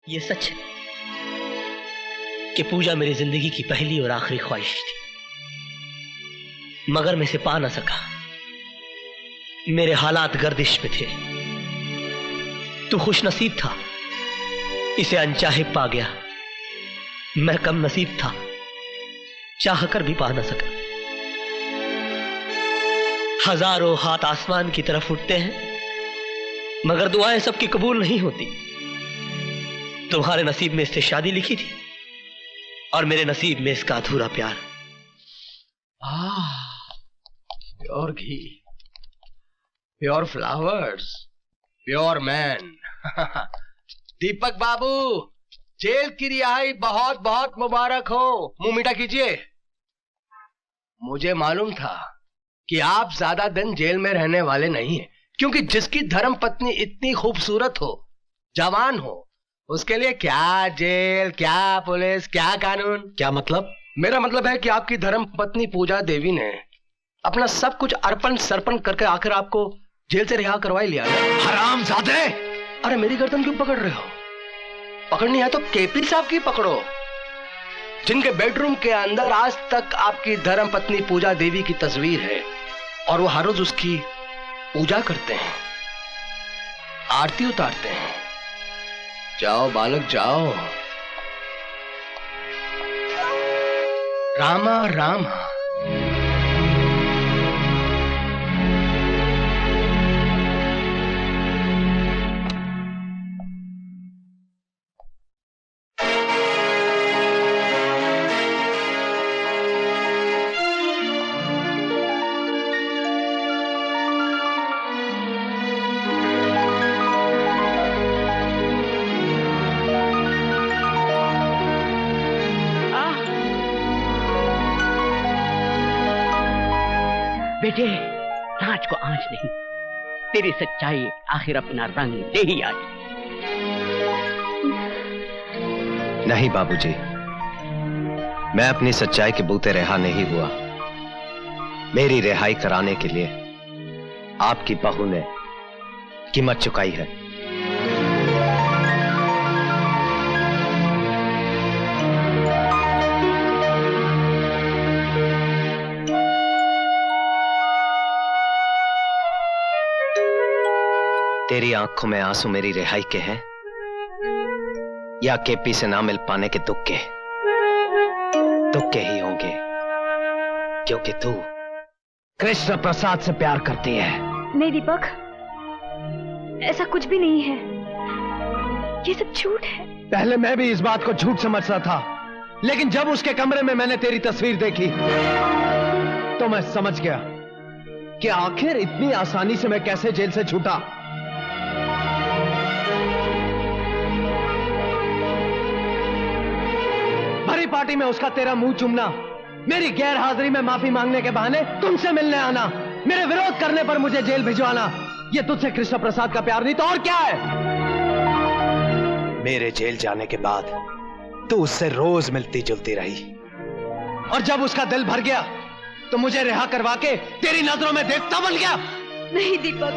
ये सच है कि पूजा मेरी जिंदगी की पहली और आखिरी ख्वाहिश थी, मगर मैं इसे पा ना सका। मेरे हालात गर्दिश में थे। तू खुशनसीब था, इसे अनचाहे पा गया। मैं कम नसीब था, चाह कर भी पा ना सका। हजारों हाथ आसमान की तरफ उठते हैं, मगर दुआएं सबकी कबूल नहीं होती। तुम्हारे नसीब में इससे शादी लिखी थी और मेरे नसीब में इसका अधूरा प्यार। प्योर घी, प्योर फ्लावर्स, प्योर मैन। दीपक बाबू, जेल की रिहाई बहुत बहुत मुबारक हो। मुंह मीठा कीजिए। मुझे मालूम था कि आप ज्यादा दिन जेल में रहने वाले नहीं हैं, क्योंकि जिसकी धर्म पत्नी इतनी खूबसूरत हो, जवान हो, उसके लिए क्या जेल, क्या पुलिस, क्या कानून। क्या मतलब? मेरा मतलब है कि आपकी धर्म पत्नी पूजा देवी ने अपना सब कुछ अर्पण सर्पण करके आखिर आपको जेल से रिहा करवा लिया ना। हरामजादे! अरे मेरी गर्दन क्यों पकड़ रहे हो? पकड़नी है तो केपी साहब की पकड़ो, जिनके बेडरूम के अंदर आज तक आपकी धर्म पत्नी पूजा देवी की तस्वीर है और वो हर रोज उसकी पूजा करते हैं, आरती उतारते हैं। जाओ बालक जाओ। रामा रामा। बेटे, नाच को आंच नहीं, तेरी सच्चाई आखिर अपना रंग ले ही आई। नहीं बाबूजी, मैं अपनी सच्चाई के बूते रिहा नहीं हुआ। मेरी रिहाई कराने के लिए आपकी बहू ने कीमत चुकाई है। तेरी आंखों में आंसू मेरी रिहाई के हैं या केपी से ना मिल पाने के दुख के? दुख के ही होंगे, क्योंकि तू कृष्ण प्रसाद से प्यार करती है। नहीं दीपक, ऐसा कुछ भी नहीं है, ये सब झूठ है। पहले मैं भी इस बात को झूठ समझता था, लेकिन जब उसके कमरे में मैंने तेरी तस्वीर देखी तो मैं समझ गया कि आखिर इतनी आसानी से मैं कैसे जेल से छूटा। भरी पार्टी में उसका तेरा मुंह चूमना, मेरी गैर हाजिरी में माफी मांगने के बहाने तुमसे मिलने आना, मेरे विरोध करने पर मुझे जेल भिजवाना, ये तुझसे कृष्ण प्रसाद का प्यार नहीं तो और क्या है? मेरे जेल जाने के बाद तू उससे रोज मिलती जुलती रही, और जब उसका दिल भर गया तो मुझे रिहा करवा के तेरी नजरों में देवता बन गया। नहीं दीपक,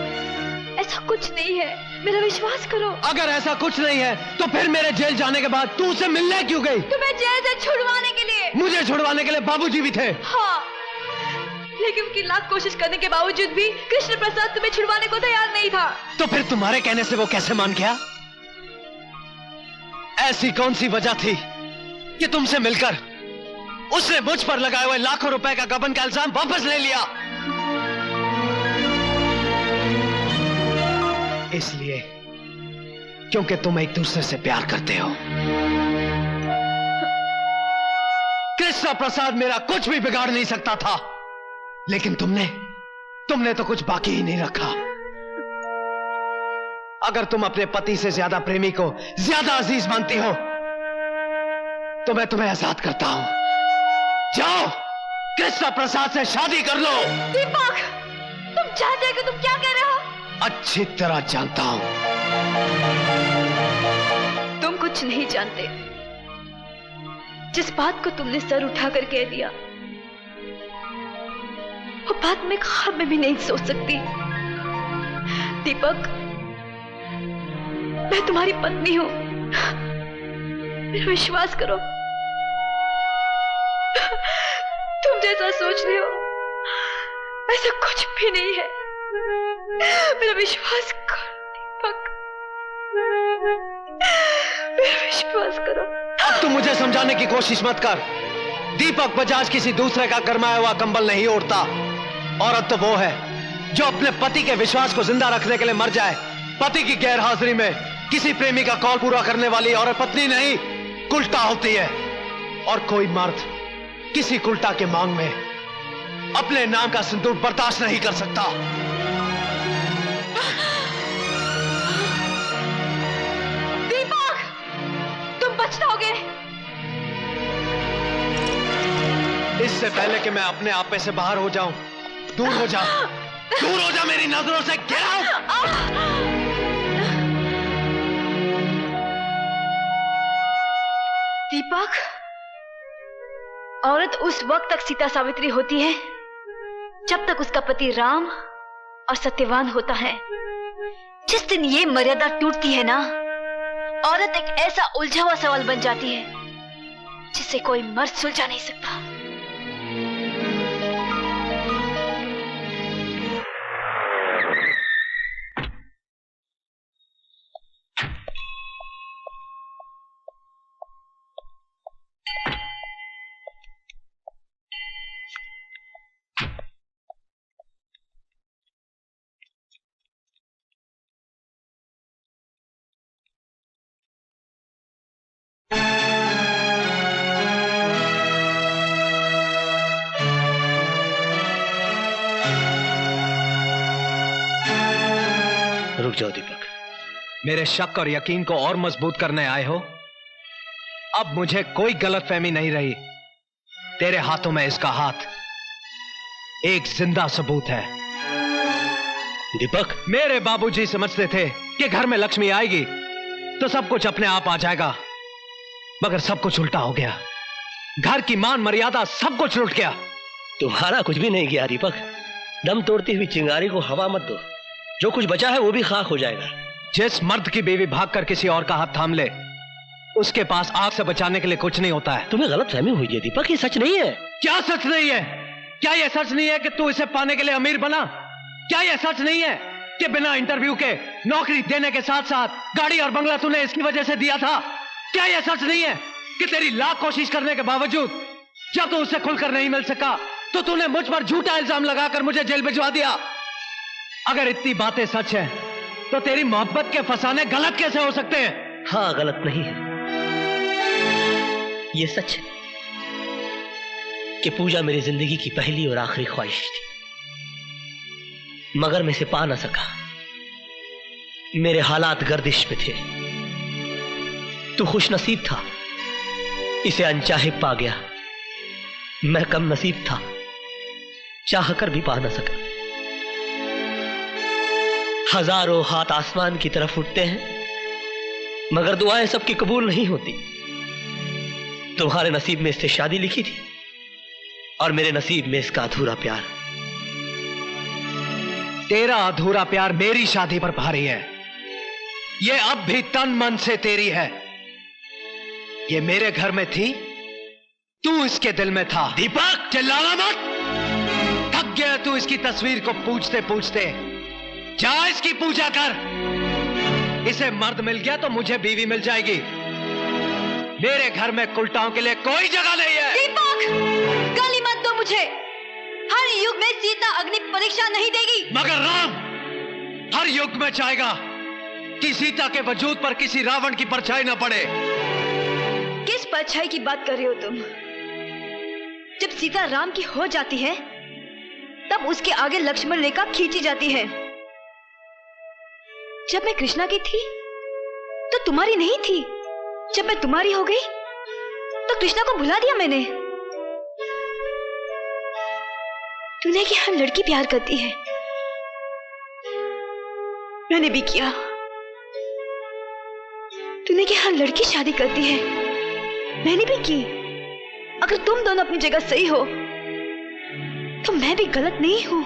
ऐसा कुछ नहीं है, मेरा विश्वास करो। अगर ऐसा कुछ नहीं है तो फिर मेरे जेल जाने के बाद तू उससे मिलने क्यों गई? तुम्हें जेल से छुड़वाने के लिए। मुझे छुड़वाने के लिए बाबूजी भी थे। हाँ, लेकिन उनकी लाख कोशिश करने के बावजूद भी कृष्ण प्रसाद तुम्हें छुड़वाने को तैयार नहीं था। तो फिर तुम्हारे कहने से वो कैसे मान गया? ऐसी कौन सी वजह थी कि तुमसे मिलकर उसने मुझ पर लगाए हुए लाखों रुपए का गबन का इल्जाम वापस ले लिया? इसलिए क्योंकि तुम एक दूसरे से प्यार करते हो। कृष्ण प्रसाद मेरा कुछ भी बिगाड़ नहीं सकता था, लेकिन तुमने तो कुछ बाकी ही नहीं रखा। अगर तुम अपने पति से ज्यादा प्रेमी को ज्यादा अजीज मानती हो तो मैं तुम्हें आजाद करता हूं। जाओ, कृष्ण प्रसाद से शादी कर लो। दीपक, तुम जानते हो कि तुम क्या कह रहे हो? अच्छी तरह जानता हूं। तुम कुछ नहीं जानते। जिस बात को तुमने सर उठाकर कह दिया, वो बात मैं ख्वाब में भी नहीं सोच सकती। दीपक, मैं तुम्हारी पत्नी हूं, मेरा विश्वास करो, तुम जैसा सोच रहे हो ऐसा कुछ भी नहीं है। मेरा विश्वास करो दीपक, मेरा विश्वास करो। अब तुम मुझे समझाने की कोशिश मत कर। दीपक बजाज किसी दूसरे का गरमाया हुआ कंबल नहीं ओढ़ता। औरत तो वो है जो अपने पति के विश्वास को जिंदा रखने के लिए मर जाए। पति की गैर हाजिरी में किसी प्रेमी का कॉल पूरा करने वाली औरत पत्नी नहीं, कुल्टा होती है। और कोई मर्द किसी कुल्टा के मांग में अपने नाम का सिंदूर बर्दाश्त नहीं कर सकता। दीपक, तुम बच जाओगे। इससे पहले कि मैं अपने आपे से बाहर हो जाऊं, दूर हो जा, दूर हो जा मेरी नजरों से। Get out. दीपक, औरत उस वक्त तक सीता सावित्री होती है जब तक उसका पति राम और सत्यवान होता है। जिस दिन ये मर्यादा टूटती है ना, औरत एक ऐसा उलझा हुआ सवाल बन जाती है जिसे कोई मर्द सुलझा नहीं सकता। रुक जाओ दीपक। मेरे शक और यकीन को और मजबूत करने आए हो? अब मुझे कोई गलतफहमी नहीं रही। तेरे हाथों में इसका हाथ एक जिंदा सबूत है। दीपक, मेरे बाबूजी समझते थे कि घर में लक्ष्मी आएगी तो सब कुछ अपने आप आ जाएगा, मगर सब कुछ उल्टा हो गया। घर की मान मर्यादा सब कुछ लुट गया। तुम्हारा कुछ भी नहीं गया दीपक। दम तोड़ती हुई चिंगारी को हवा मत दो, जो कुछ बचा है वो भी खाक हो जाएगा। जिस मर्द की बीवी भागकर किसी और का हाथ थाम ले, उसके पास आग से बचाने के लिए कुछ नहीं होता है। तुम्हें गलत फहमी हुई है दीपक, ये सच नहीं है। क्या सच नहीं है? क्या यह सच नहीं है कि तू इसे पाने के लिए अमीर बना? क्या यह सच नहीं है कि बिना इंटरव्यू के नौकरी देने के साथ साथ गाड़ी और बंगला तूने इसकी वजह से दिया था? क्या यह सच नहीं है कि तेरी लाख कोशिश करने के बावजूद जब तू उससे खुलकर नहीं मिल सका तो तूने मुझ पर झूठा इल्जाम लगाकर मुझे जेल भिजवा दिया? अगर इतनी बातें सच है तो तेरी मोहब्बत के फसाने गलत कैसे हो सकते हैं? हाँ, गलत नहीं है। ये सच है कि पूजा मेरी जिंदगी की पहली और आखिरी ख्वाहिश थी, मगर मैं इसे पा ना सका। मेरे हालात गर्दिश पे थे। तू खुशनसीब था, इसे अनचाहे पा गया। मैं कम नसीब था, चाहकर भी पा ना सका। हजारों हाथ आसमान की तरफ उठते हैं, मगर दुआएं सबकी कबूल नहीं होती। तुम्हारे नसीब में इससे शादी लिखी थी और मेरे नसीब में इसका अधूरा प्यार। तेरा अधूरा प्यार मेरी शादी पर भारी है। ये अब भी तन मन से तेरी है। ये मेरे घर में थी, तू इसके दिल में था। दीपक, चिल्लाना मत। थक गया तू इसकी तस्वीर को पूछते पूछते। जा इसकी पूजा कर। इसे मर्द मिल गया तो मुझे बीवी मिल जाएगी। मेरे घर में कुलटाओं के लिए कोई जगह नहीं है। दीपक, गाली मत दो मुझे। हर युग में सीता अग्नि परीक्षा नहीं देगी। मगर राम हर युग में चाहेगा कि सीता के वजूद पर किसी रावण की परछाई न पड़े। किस परछाई की बात कर रहे हो तुम? जब सीता राम की हो जाती है तब उसके आगे लक्ष्मण रेखा खींची जाती है। जब मैं कृष्णा की थी तो तुम्हारी नहीं थी। जब मैं तुम्हारी हो गई तो कृष्णा को भुला दिया मैंने। तूने कि हर लड़की प्यार करती है, मैंने भी किया। तूने कि हर लड़की शादी करती है, मैंने भी की। अगर तुम दोनों अपनी जगह सही हो तो मैं भी गलत नहीं हूं।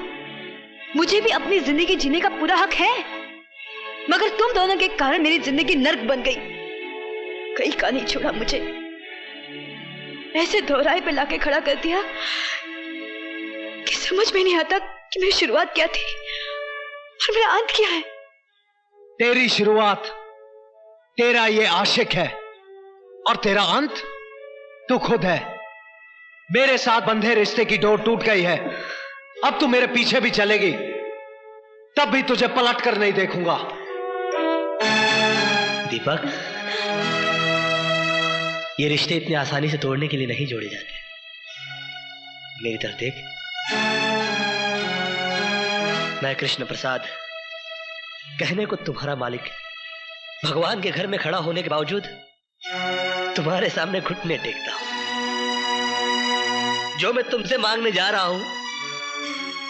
मुझे भी अपनी जिंदगी जीने का पूरा हक है, मगर तुम दोनों के कारण मेरी जिंदगी नर्क बन गई। कहीं का नहीं छोड़ा मुझे, ऐसे दोहराए पे लाके खड़ा कर दिया कि समझ में नहीं आता कि मेरी शुरुआत क्या थी और मेरा अंत क्या है। तेरी शुरुआत तेरा ये आशिक है और तेरा अंत तू खुद है। मेरे साथ बंधे रिश्ते की डोर टूट गई है। अब तू मेरे पीछे भी चलेगी तब भी तुझे पलट कर नहीं देखूंगा। दीपक, ये रिश्ते इतनी आसानी से तोड़ने के लिए नहीं जोड़े जाते। मेरी तरफ देख, मैं कृष्ण प्रसाद, कहने को तुम्हारा मालिक, भगवान के घर में खड़ा होने के बावजूद तुम्हारे सामने घुटने टेकता हूं। जो मैं तुमसे मांगने जा रहा हूं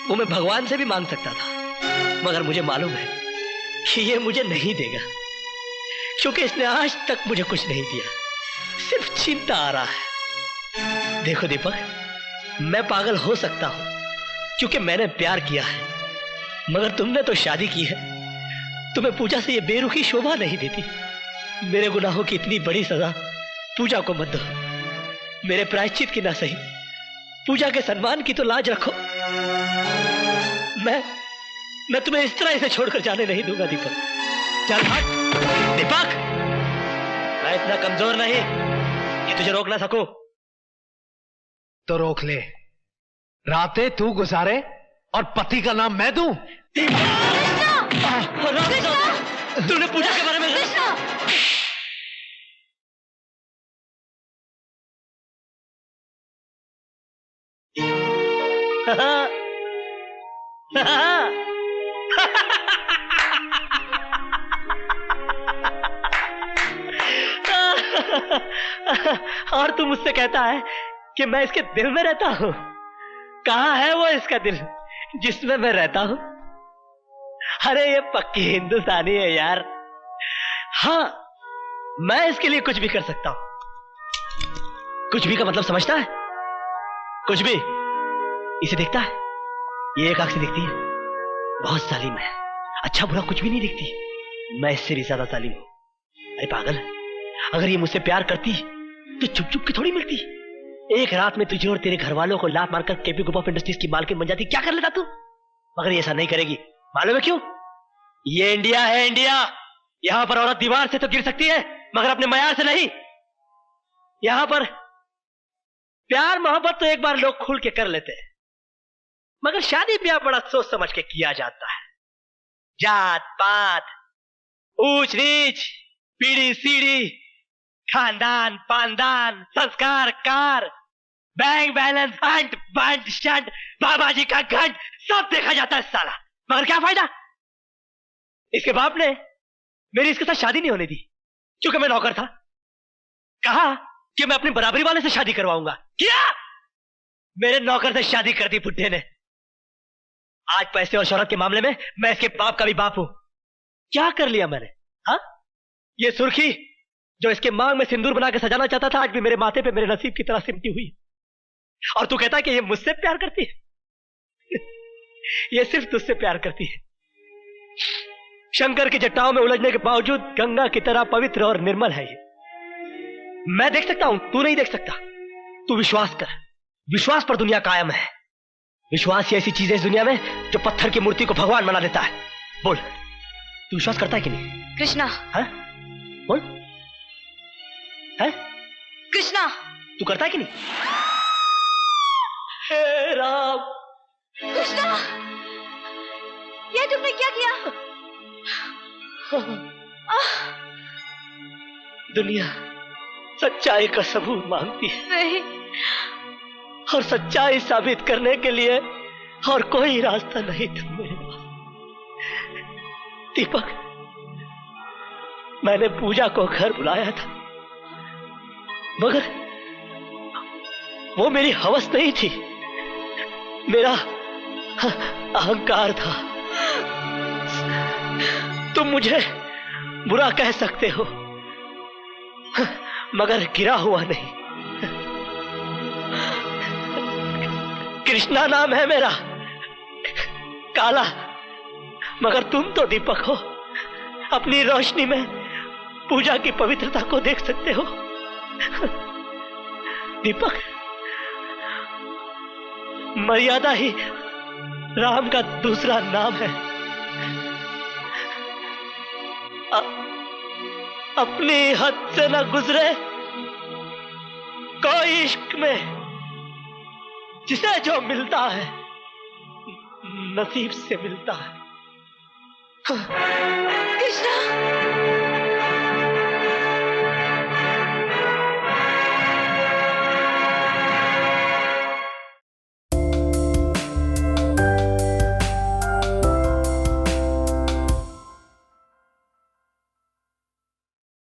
वो मैं भगवान से भी मांग सकता था, मगर मुझे मालूम है कि ये मुझे नहीं देगा, क्योंकि इसने आज तक मुझे कुछ नहीं दिया, सिर्फ चिंता आ रहा है। देखो दीपक, मैं पागल हो सकता हूं क्योंकि मैंने प्यार किया है, मगर तुमने तो शादी की है। तुम्हें पूजा से ये बेरुखी शोभा नहीं देती। मेरे गुनाहों की इतनी बड़ी सजा पूजा को मत दो। मेरे प्रायश्चित की ना सही, पूजा के सम्मान की तो लाज रखो। मैं तुम्हें इस तरह इसे छोड़कर जाने नहीं दूंगा दीपक। चल हट दीपक, मैं इतना कमजोर नहीं कि तुझे रोक ना सकूं। तो रोक ले, रातें तू गुजारे और पति का नाम मैं दूं। तूने पूजा के बारे में और तू मुझसे कहता है कि मैं इसके दिल में रहता हूं। कहां है वो इसका दिल जिसमें मैं रहता हूं? अरे ये पक्की हिंदुस्तानी है यार। हाँ, मैं इसके लिए कुछ भी कर सकता हूं। कुछ भी का मतलब समझता है? कुछ भी। इसे देखता है, ये एक आंख से दिखती है, बहुत जालिम है, अच्छा बुरा कुछ भी नहीं दिखती। मैं इससे भी ज्यादा जालिम हूं। अरे पागल, अगर ये मुझसे प्यार करती तो चुप चुप के थोड़ी मिलती। एक रात में तुझे और तेरे घर वालों को लात मारकर केपी ग्रुप ऑफ इंडस्ट्रीज की मालकिन बन जाती। क्या कर लेता तू? मगर ये ऐसा नहीं करेगी। मालूम है क्यों? ये इंडिया है, इंडिया। यहां पर औरत दीवार से तो गिर सकती है, मगर अपने मयार से नहीं। यहां पर प्यार मोहब्बत तो एक बार लोग खुल के कर लेते हैं, मगर शादी ब्याह बड़ा सोच समझ के किया जाता है। जात पात, ऊंच नीच, पीढ़ी सीढ़ी, खानदान पानदान, संस्कार कार, बैंक बैलेंस, अंट बंट शंट, बाबा जी का घंट, सब देखा जाता है साला। मगर क्या फायदा? इसके बाप ने मेरी इसके साथ शादी नहीं होने दी, क्योंकि मैं नौकर था। कहा कि मैं अपनी बराबरी वाले से शादी करवाऊंगा। क्या? मेरे नौकर से शादी कर दी बुड्ढे ने। आज पैसे और शोहरत के मामले में मैं इसके बाप का भी बाप हूं। क्या कर लिया मैंने? हाँ, ये सुर्खी जो इसके मांग में सिंदूर बना के सजाना चाहता था, आज भी मेरे माथे पे मेरे नसीब की तरह सिमटी हुई। और तू कहता है कि ये मुझसे प्यार करती है? ये सिर्फ तुझसे प्यार करती है। शंकर की जटाओं में उलझने के बावजूद गंगा की तरह पवित्र और निर्मल है ये। मैं देख सकता हूं, तू नहीं देख सकता। तू विश्वास कर, विश्वास पर दुनिया कायम है। विश्वास ही ऐसी चीज है इस दुनिया में जो पत्थर की मूर्ति को भगवान बना देता है। बोल, तू विश्वास करता है कि नहीं? कृष्णा। है? बोल, है? कृष्णा, तू करता है कि नहीं? हे राम। कृष्णा, ये तुमने क्या किया? दुनिया सच्चाई का सबूत मांगती है। नहीं। और सच्चाई साबित करने के लिए और कोई रास्ता नहीं था मेरे पास। दीपक, मैंने पूजा को घर बुलाया था, मगर वो मेरी हवस नहीं थी, मेरा अहंकार था। तुम मुझे बुरा कह सकते हो, मगर गिरा हुआ नहीं। कृष्णा नाम है मेरा, काला, मगर तुम तो दीपक हो। अपनी रोशनी में पूजा की पवित्रता को देख सकते हो। दीपक, मर्यादा ही राम का दूसरा नाम है। अपनी हद से न गुजरे कोई इश्क में, जिसे जो मिलता है नसीब से मिलता है। कृष्णा,